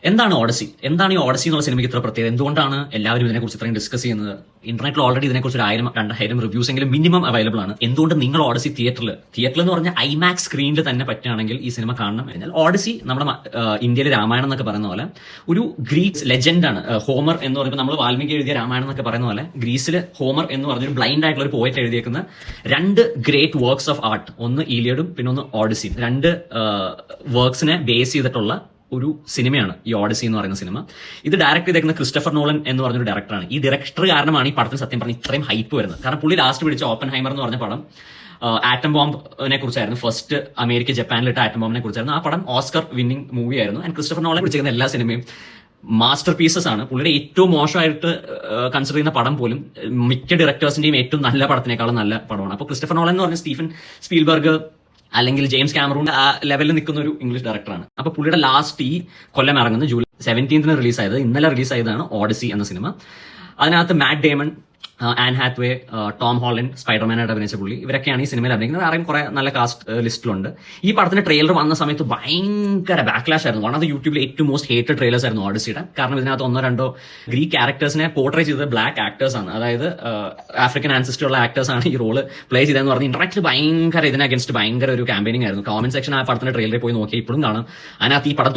എന്താണ് ഓഡസി? എന്താണ് ഈ ഓഡസി എന്നുള്ള സിനിമയ്ക്ക് ഇത്ര പ്രത്യേകത? എന്തുകൊണ്ടാണ് എല്ലാവരും ഇതിനെക്കുറിച്ച് ഇത്രയും ഡിസ്കസ് ചെയ്യുന്നത്? ഇന്റർനെറ്റിൽ ഓൾറെഡി ഇതിനെക്കുറിച്ച് 1000-2000 റിവ്യൂസ് എങ്കിലും മിനിമം അവൈലബിൾ ആണ്. എന്തുകൊണ്ട് നിങ്ങൾ ഓഡസി തിയേറ്ററിൽ എന്ന് പറഞ്ഞാൽ ഐമാക്സ് സ്ക്രീനിൽ തന്നെ പറ്റുകയാണെങ്കിൽ ഈ സിനിമ കാണണം? എന്നാൽ ഓഡസി നമ്മുടെ ഇന്ത്യയിലെ രാമായണം എന്നൊക്കെ പറയുന്ന പോലെ ഒരു ഗ്രീക്ക് ലെജൻഡാണ്. ഹോമർ എന്ന് പറയുമ്പോൾ നമ്മൾ വാൽമീകി എഴുതിയ രാമായണം എന്നൊക്കെ പറയുന്ന പോലെ ഗ്രീസിൽ ഹോമർ എന്ന് പറഞ്ഞൊരു ബ്ലൈൻഡ് ആയിട്ടുള്ള ഒരു പോയറ്റ് എഴുതിയേക്കുന്ന 2 ഗ്രേറ്റ് വർക്ക്സ് ഓഫ് ആർട്ട്, ഒന്ന് ഈലിയഡും പിന്നെ ഒന്ന് ഓഡസി. 2 വർക്ക്സിനെ ബേസ് ചെയ്തിട്ടുള്ള ഒരു സിനിമയാണ് ഈ ഓഡസി എന്ന് പറയുന്ന സിനിമ. ഇത് ഡയറക്ട് ചെയ്തേക്കുന്ന ക്രിസ്റ്റഫർ നോളൻ എന്ന് പറഞ്ഞൊരു ഡയറക്ടറാണ്. ഈ ഡയറക്ടർ കാരണമാണ് ഈ പടത്തിന് സത്യം പറഞ്ഞ ഇത്രയും ഹൈപ്പ് വരുന്നത്. കാരണം പുള്ളി ലാസ്റ്റ് പിടിച്ച ഓപ്പൻഹൈമർ എന്ന് പറഞ്ഞ പടം ആറ്റം ബോംബിനെ കുറിച്ചായിരുന്നു. ഫസ്റ്റ് അമേരിക്ക ജപ്പാനിലിട്ട ആറ്റം ബോംബിനെ കുറിച്ചായിരുന്നു. ആ പടം ഓസ്കർ വിന്നിംഗ് മൂവി ആയിരുന്നു. ആൻഡ് ക്രിസ്റ്റഫർ നോളൻ പിടിച്ചിരിക്കുന്ന എല്ലാ സിനിമയും മാസ്റ്റർ പീസസ് ആണ്. പുള്ളിയുടെ ഏറ്റവും മോശമായിട്ട് കൺസിഡർ ചെയ്യുന്ന പടം പോലും മിക്ക ഡയറക്ടേഴ്സിന്റെയും ഏറ്റവും നല്ല പടത്തിനേക്കാളും നല്ല പടമാണ്. അപ്പോൾ ക്രിസ്റ്റഫർ നോളൻ എന്ന് പറഞ്ഞ സ്റ്റീഫൻ സ്പീൽബർഗ് അല്ലെങ്കിൽ ജെയിംസ് കാമറൂൺ ആ ലെവലിൽ നിൽക്കുന്ന ഒരു ഇംഗ്ലീഷ് ഡയറക്ടറാണ്. അപ്പൊ പുള്ളിയുടെ ലാസ്റ്റ് ഈ കൊല്ലം ഇറങ്ങുന്ന ജൂലൈ 17 റിലീസായത്, ഇന്നലെ റിലീസായതാണ് ഓഡസി എന്ന സിനിമ. അതിനകത്ത് Matt Damon, Anne Hathaway, Tom Holland, സ്പൈഡർമാനായിട്ട് അഭിനയിച്ച പുള്ളി, ഇവരൊക്കെയാണ് ഈ സിനിമയിൽ അഭിനയിക്കുന്നത്. വേറെയും കുറെ നല്ല കാസ്റ്റ് ലിസ്റ്റിലുണ്ട്. ഈ പടത്തിന്റെ ട്രെയിലർ വന്ന സമയത്ത് ഭയങ്കര ബാക്ക്ലാഷ് ആയിരുന്നു. വൺ ഓഫ് ദ യൂട്യൂബിലെ ഏറ്റവും മോസ്റ്റ് ഹേറ്റഡ് ട്രെയിലേഴ്സ് ആയിരുന്നു ഓഡസിയുടെ. കാരണം ഇതിനകത്ത് 1-2 ഗ്രീക്ക് ക്യാരക്ടേഴ്സിനെ പോർട്രേ ചെയ്തത് ബ്ലാക്ക് ആക്ടേഴ്സ് ആണ്. അതായത് ആഫ്രിക്കൻ ആൻസിസ്റ്റർ ഉള്ള ആക്ടേഴ്സ് ആണ് ഈ റോള് പ്ലേ ചെയ്തതെന്ന് പറഞ്ഞ് ഇന്റർനെറ്റിൽ ഭയങ്കര ഇതിന് അഗൻസ്റ്റ് ഭയങ്കര ഒരു ക്യാമ്പയിനിങ് ആയിരുന്നു. കമന്റ് സെക്ഷൻ ആ പടത്തിന്റെ ട്രെയിലറിൽ പോയി നോക്കിയാൽ ഇപ്പോഴും കാണാം. അതിനകത്ത് ഈ പടം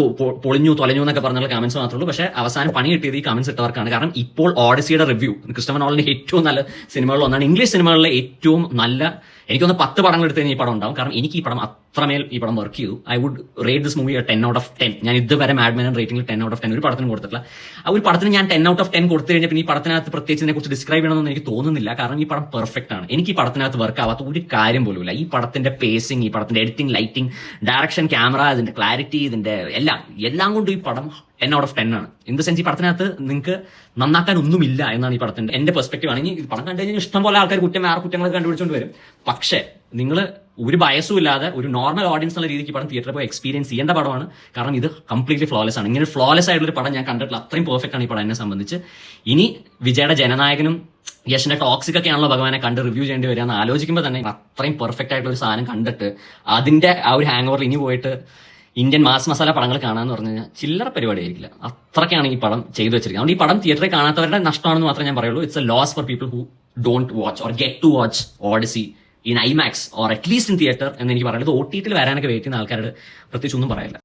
പൊളിഞ്ഞു തൊലഞ്ഞു എന്നൊക്കെ പറഞ്ഞുള്ള കമന്റ്സ് മാത്രമേ ഉള്ളൂ. പക്ഷേ അവസാനം പണി കിട്ടിയത് ഈ കമന്റ്സ് ഇട്ടവർക്കാണ്. കാരണം ഇപ്പോൾ ഓഡസിയുടെ റിവ്യൂ ക്രിസ്റ്റഫർ നോളന്റെ ഏറ്റവും നല്ല സിനിമകളിൽ ഒന്നാണ്. ഇംഗ്ലീഷ് സിനിമകളിലെ ഏറ്റവും നല്ല, എനിക്കൊന്ന് 10 പടങ്ങൾ എടുത്ത് ഈ പടം ഉണ്ടാവും. കാരണം എനിക്ക് ഈ പടം അത്രമേൽ ഈ പടം വർക്ക് ചെയ്തു. I would rate this movie 10 out of 10. ഞാൻ ഇതുവരെ മാഡ്മാൻ റേറ്റിംഗിൽ 10 out of 10 ഒരു പടത്തിന് കൊടുത്തിട്ടില്ല. ആ ഒരു പടത്തിന് ഞാൻ 10 out of 10 കൊടുത്തു കഴിഞ്ഞാൽ പിന്നെ ഈ പടത്തിനകത്ത് പ്രത്യേകിച്ച് ഇതിനെ കുറിച്ച് ഡിസ്ക്രൈബ് ചെയ്യണമെന്ന് എനിക്ക് തോന്നുന്നില്ല. കാരണം ഈ പടം പെർഫെക്റ്റ് ആണ്. എനിക്ക് ഈ പടത്തിനകത്ത് വർക്ക് ആവാത്ത ഒരു കാര്യം പോലും ഇല്ല. ഈ പടത്തിന്റെ പേസിംഗ്, ഈ പടത്തിന്റെ എഡിറ്റിംഗ്, ലൈറ്റിംഗ്, ഡയറക്ഷൻ, ക്യാമറ, ഇതിന്റെ ക്ലാരിറ്റി, ഇതിന്റെ എല്ലാം കൊണ്ടും ഈ പടം 10 out of 10 ആണ്. ഇൻ ദ സെൻസ് ഈ പടത്തിനകത്ത് നിങ്ങൾക്ക് നന്നാക്കാൻ ഒന്നുമില്ല എന്നാണ് ഈ പടത്തിന്റെ എന്റെ പെർസ്പെക്റ്റീവ് ആണ്. ഈ പടം കണ്ടു കഴിഞ്ഞാൽ ഇഷ്ടം പോലെ ആൾക്കാർ വേറെ കുറ്റങ്ങളൊക്കെ കണ്ടുപിടിച്ചുകൊണ്ട് വരും. പക്ഷേ നിങ്ങൾ ഒരു ബയസും ഇല്ലാതെ ഒരു നോർമൽ ഓഡിയൻസ് എന്നുള്ള രീതിക്ക് പടം തിയേറ്ററിൽ പോയി എക്സ്പീരിയൻസ് ചെയ്യേണ്ട പടമാണ്. കാരണം ഇത് കംപ്ലീറ്റ്ലി ഫ്ലോലെസ് ആണ്. ഇങ്ങനെ ഫ്ലോലെസ് ആയിട്ടുള്ള ഒരു പടം ഞാൻ കണ്ടിട്ടില്ല. അത്രയും പെർഫെക്റ്റ് ആണ് ഈ പടം എന്നെ സംബന്ധിച്ച്. ഇനി വിജയുടെ ജനനായകനും യശിന്റെ ടോക്സിക് ഒക്കെയാണല്ലോ ഭഗവാനെ കണ്ട് റിവ്യൂ ചെയ്യേണ്ടി വരിക എന്ന് ആലോചിക്കുമ്പോൾ തന്നെ അത്രയും പെർഫെക്റ്റ് ആയിട്ടുള്ള ഒരു സാധനം കണ്ടിട്ട് അതിന്റെ ആ ഒരു ഹാങ് ഓവറിൽ ഇനി പോയിട്ട് ഇന്ത്യൻ മാസ് മസാല പടങ്ങൾ കാണാന്ന് പറഞ്ഞു കഴിഞ്ഞാൽ ചില്ലറ പരിപാടി ആയിരിക്കില്ല. അത്രയ്ക്കാണ് ഈ പടം ചെയ്തു വെച്ചിരിക്കുന്നത്. അതുകൊണ്ട് ഈ പടം തിയേറ്ററിൽ കാണാത്തവരുടെ നഷ്ടമാണെന്ന് മാത്രമേ ഞാൻ പറയുള്ളൂ. It's a loss for people who don't watch or get to watch Odyssey in IMAX or at least in theatre എന്ന് എനിക്ക് പറയുന്നത്. OTT വരാനൊക്കെ വെയിറ്റ് ചെയ്യുന്ന ആൾക്കാരോട് പ്രത്യേകിച്ച് ഒന്നും പറയില്ല.